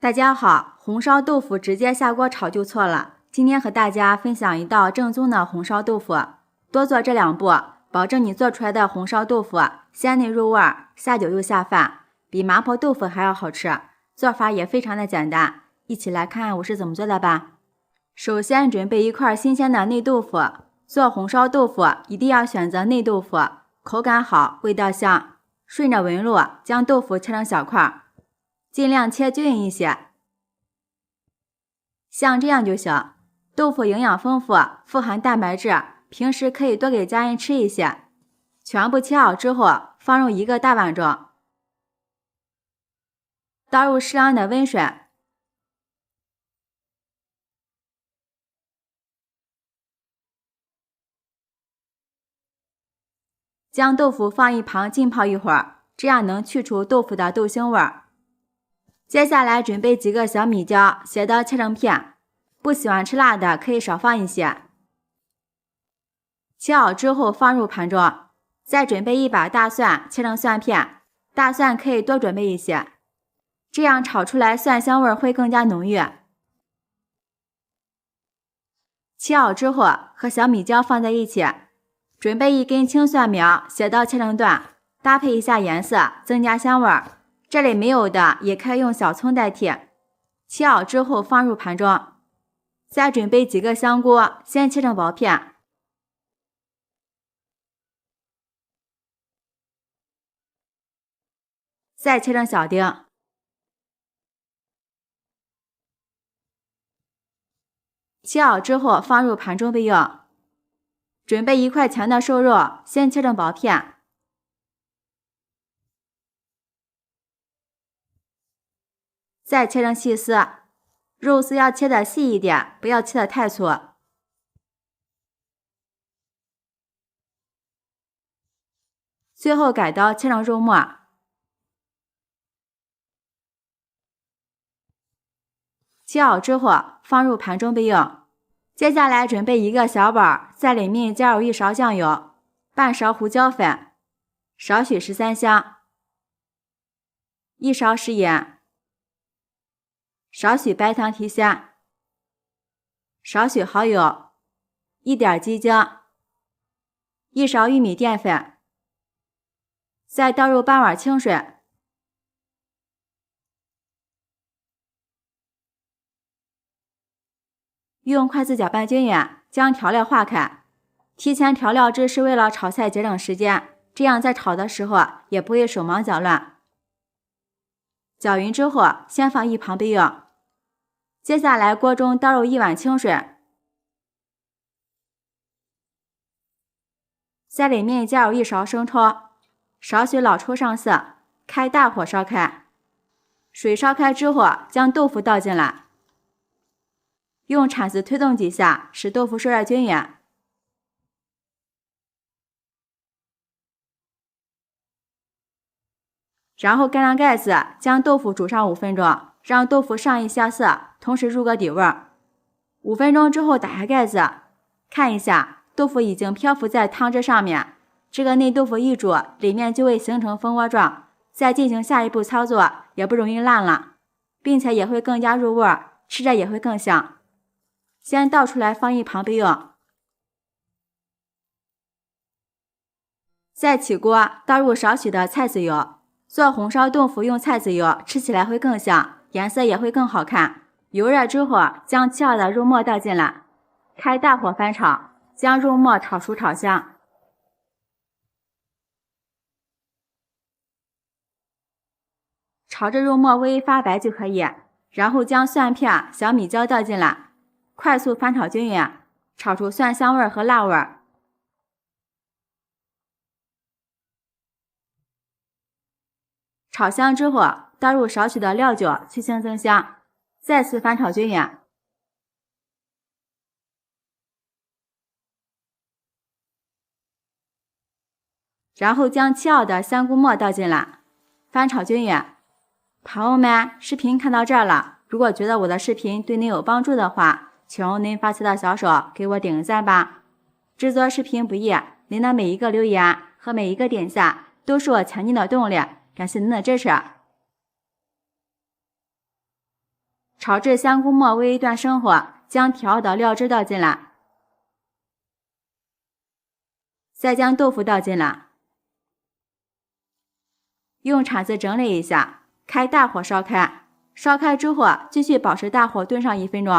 大家好，红烧豆腐直接下锅炒就错了。今天和大家分享一道正宗的红烧豆腐，多做这2步，保证你做出来的红烧豆腐鲜嫩入味，下酒又下饭，比麻婆豆腐还要好吃。做法也非常的简单，一起来看我是怎么做的吧。首先准备1块新鲜的内豆腐，做红烧豆腐一定要选择内豆腐，口感好，味道香。顺着纹路将豆腐切成小块，尽量切均匀一些，像这样就行。豆腐营养丰富，富含蛋白质，平时可以多给家人吃一些。全部切好之后，放入一个大碗中，倒入适量的温水，将豆腐放一旁浸泡一会儿，这样能去除豆腐的豆腥味儿。接下来准备几个小米椒，斜刀切成片，不喜欢吃辣的可以少放一些。切好之后放入盘中，再准备1把大蒜，切成蒜片，大蒜可以多准备一些，这样炒出来蒜香味会更加浓郁。切好之后和小米椒放在一起，准备1根青蒜苗，斜刀切成段，搭配一下颜色，增加香味。这里没有的也可以用小葱代替。切好之后放入盘中，再准备几个香菇，先切成薄片，再切成小丁。切好之后放入盘中备用。准备1块钱的瘦肉，先切成薄片，再切成细丝，肉丝要切的细一点，不要切的太粗。最后改刀切成肉末，切好之后放入盘中备用。接下来准备1个小碗，在里面加入1勺酱油，半勺胡椒粉，少许13香，1勺食盐，少许白糖提鲜，少许蚝油，1点鸡精，1勺玉米淀粉，再倒入半碗清水，用筷子搅拌均匀，将调料化开。提前调料汁是为了炒菜节省时间，这样在炒的时候也不会手忙脚乱。搅匀之后先放一旁备用。接下来锅中倒入1碗清水，在里面加入1勺生抽，少许老抽上色，开大火烧开。水烧开之后将豆腐倒进来，用铲子推动几下，使豆腐受热均匀。然后盖上盖子，将豆腐煮上5分钟，让豆腐上一下色，同时入个底味。5分钟之后打开盖子，看一下豆腐已经漂浮在汤汁上面，这个内豆腐一煮，里面就会形成蜂窝状，再进行下一步操作也不容易烂了，并且也会更加入味，吃着也会更香。先倒出来放一旁备用。再起锅倒入少许的菜籽油，做红烧豆腐用菜籽油吃起来会更香，颜色也会更好看。油热之后将切好的肉末倒进来，开大火翻炒，将肉末炒熟炒香。炒至肉末微微发白就可以，然后将蒜片、小米椒倒进来，快速翻炒均匀，炒出蒜香味和辣味。炒香之后倒入少许的料酒去腥增香，再次翻炒均匀。然后将切好的香菇末倒进来，翻炒均匀。朋友们，视频看到这儿了，如果觉得我的视频对您有帮助的话，请用您发财的小手给我点个赞吧。制作视频不易，您的每一个留言和每一个点赞都是我前进的动力，感谢您的支持。炒至香菇末微断生火，将调好的料汁倒进来，再将豆腐倒进来，用铲子整理一下，开大火烧开，烧开之后继续保持大火炖上1分钟。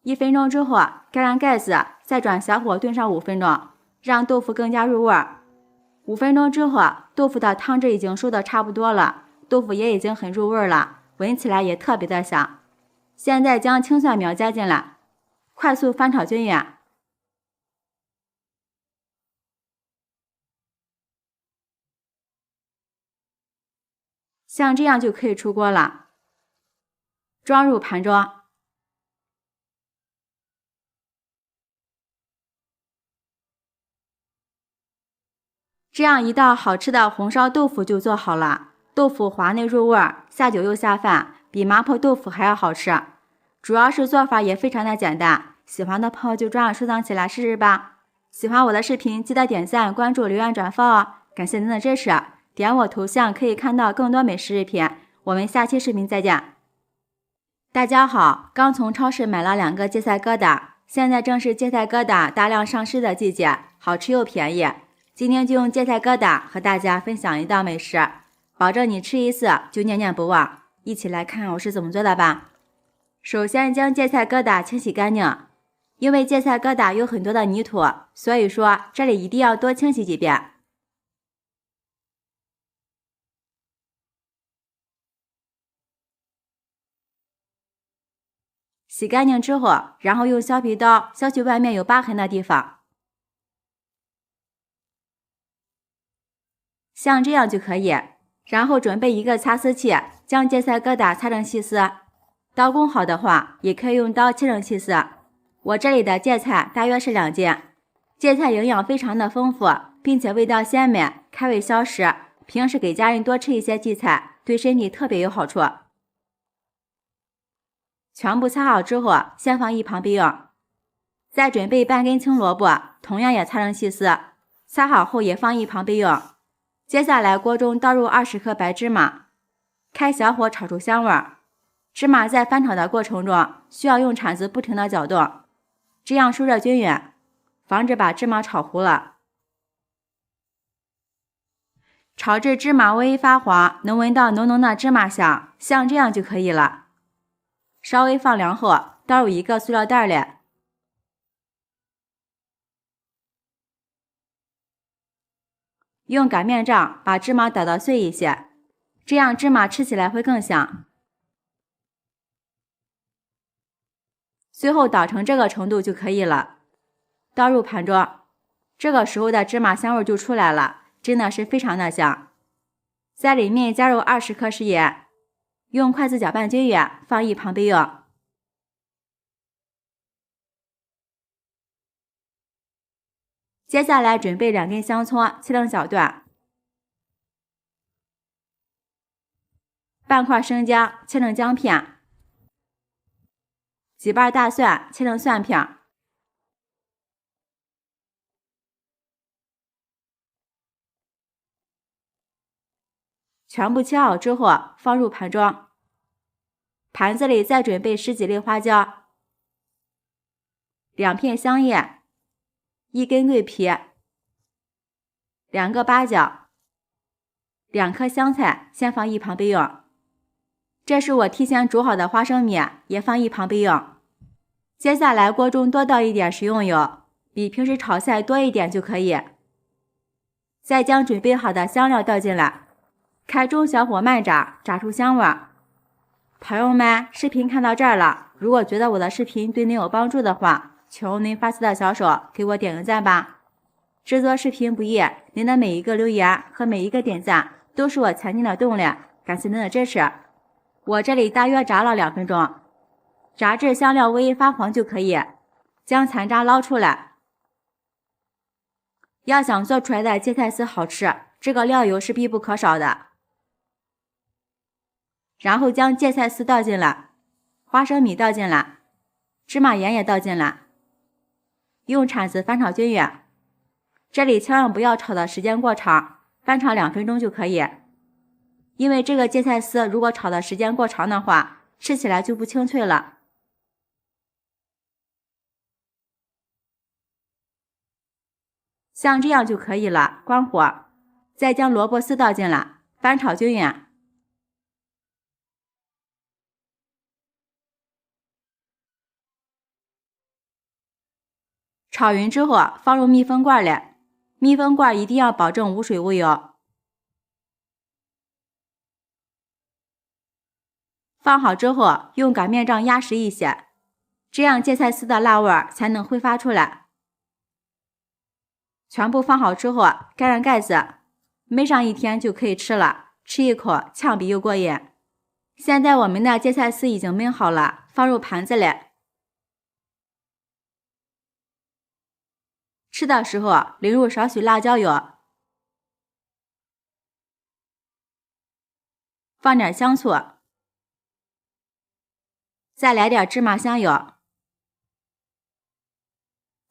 1分钟之后盖上盖子，再转小火炖上5分钟，让豆腐更加入味。5分钟之后，豆腐的汤汁已经收的差不多了，豆腐也已经很入味了，闻起来也特别的香。现在将青蒜苗加进来，快速翻炒均匀。像这样就可以出锅了，装入盘中。这样一道好吃的红烧豆腐就做好了，豆腐滑嫩入味，下酒又下饭，比麻婆豆腐还要好吃。主要是做法也非常的简单，喜欢的朋友就抓紧收藏起来试试吧。喜欢我的视频记得点赞、关注、留言、转发哦，感谢您的支持。点我头像可以看到更多美食视频，我们下期视频再见。大家好，刚从超市买了2个芥菜疙瘩，现在正是芥菜疙瘩大量上市的季节，好吃又便宜。今天就用芥菜疙瘩和大家分享一道美食，保证你吃一次就念念不忘。一起来看我是怎么做的吧。首先将芥菜疙瘩清洗干净，因为芥菜疙瘩有很多的泥土，所以说这里一定要多清洗几遍。洗干净之后，然后用削皮刀削去外面有疤痕的地方，像这样就可以。然后准备一个擦丝器，将芥菜疙瘩擦成细丝。刀工好的话，也可以用刀切成细丝。我这里的芥菜大约是2斤。芥菜营养非常的丰富，并且味道鲜美，开胃消食。平时给家人多吃一些荠菜，对身体特别有好处。全部擦好之后，先放一旁备用。再准备半根青萝卜，同样也擦成细丝，擦好后也放一旁备用。接下来锅中倒入20克白芝麻，开小火炒出香味。芝麻在翻炒的过程中，需要用铲子不停的搅动，这样收热均匀，防止把芝麻炒糊了。炒至芝麻微微发黄，能闻到浓浓的芝麻香，像这样就可以了。稍微放凉后，倒入一个塑料袋里，用擀面杖把芝麻捣到碎一些，这样芝麻吃起来会更香。最后捣成这个程度就可以了，倒入盘中。这个时候的芝麻香味就出来了，真的是非常的香。在里面加入20克食盐，用筷子搅拌均匀，放一旁备用。接下来准备2根香葱，切成小段，半块生姜切成姜片，几瓣大蒜切成蒜片，全部切好之后放入盘中。盘子里再准备10几粒花椒，2片香叶，1根桂皮，2个八角，2颗香菜，先放一旁备用。这是我提前煮好的花生米，也放一旁备用。接下来锅中多倒一点食用油，比平时炒菜多一点就可以。再将准备好的香料倒进来，开中小火慢炸，炸出香味。朋友们，视频看到这儿了，如果觉得我的视频对您有帮助的话，求您发起的小手给我点个赞吧。制作视频不易，您的每一个留言和每一个点赞都是我前进的动力，感谢您的支持。我这里大约炸了2分钟，炸至香料微微发黄就可以，将残渣捞出来。要想做出来的芥菜丝好吃，这个料油是必不可少的。然后将芥菜丝倒进来，花生米倒进来，芝麻盐也倒进来，用铲子翻炒均匀。这里千万不要炒的时间过长，翻炒2分钟就可以。因为这个芥菜丝如果炒的时间过长的话，吃起来就不清脆了。像这样就可以了，关火，再将萝卜丝倒进来，翻炒均匀。炒匀之后，放入密封罐里，密封罐一定要保证无水无油。放好之后，用擀面杖压实一些，这样芥菜丝的辣味才能挥发出来。全部放好之后，盖上盖子，焖上1天就可以吃了，吃一口呛鼻又过瘾。现在我们的芥菜丝已经焖好了，放入盘子里。吃的时候淋入少许辣椒油，放点香醋，再来点芝麻香油，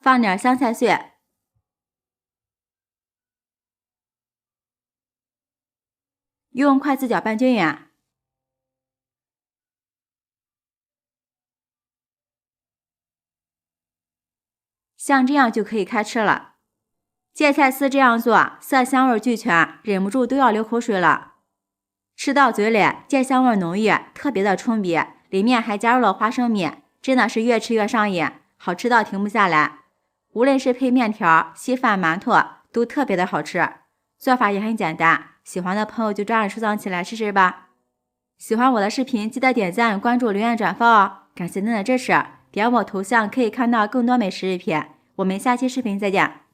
放点香菜碎，用筷子搅拌均匀。像这样就可以开吃了。芥菜丝这样做，色香味俱全，忍不住都要流口水了。吃到嘴里，芥香味浓郁，特别的冲鼻，里面还加入了花生米，真的是越吃越上瘾，好吃到停不下来。无论是配面条、稀饭、馒头，都特别的好吃。做法也很简单，喜欢的朋友就抓紧收藏起来试试吧。喜欢我的视频，记得点赞、关注、留言、转发哦！感谢您的支持，点我头像可以看到更多美食视频。我们下期视频再见。